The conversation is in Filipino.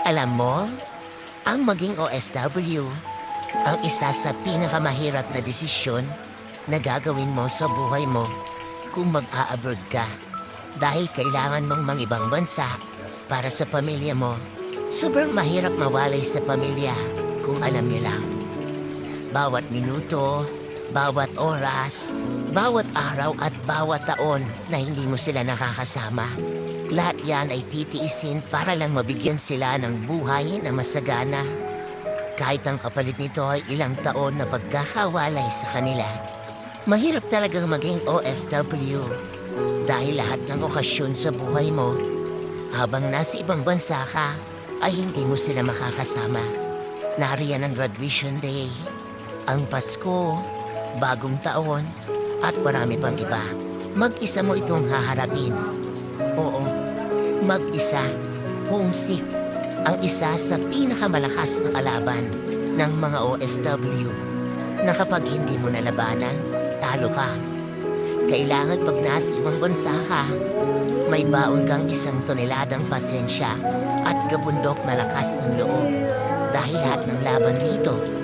Alam mo, ang maging OFW, ang isa sa pinakamahirap na desisyon na gagawin mo sa buhay mo kung mag-a-abroad ka. Dahil kailangan mong mangibang bansa para sa pamilya mo. Sobrang mahirap mawalay sa pamilya kung alam niyo lang. Bawat minuto, bawat oras, bawat araw at bawat taon na hindi mo sila nakakasama. Lahat yan ay titiisin para lang mabigyan sila ng buhay na masagana. Kahit ang kapalit nito ay ilang taon na pagkakawalay sa kanila. Mahirap talagang maging OFW dahil lahat ng okasyon sa buhay mo, habang nasa ibang bansa ka, ay hindi mo sila makakasama. Nariyan ang graduation day, ang Pasko, bagong taon, at marami pang iba. Mag-isa mo itong haharapin. Oo, mag-isa, homesick, ang isa sa pinakamalakas na kalaban ng mga OFW na kapag hindi mo nalabanan, talo ka. Kailangan pag nasa ibang bansa ka, may baon kang 1 toneladang pasensya at gabundok malakas ng loob. Dahil lahat ng laban dito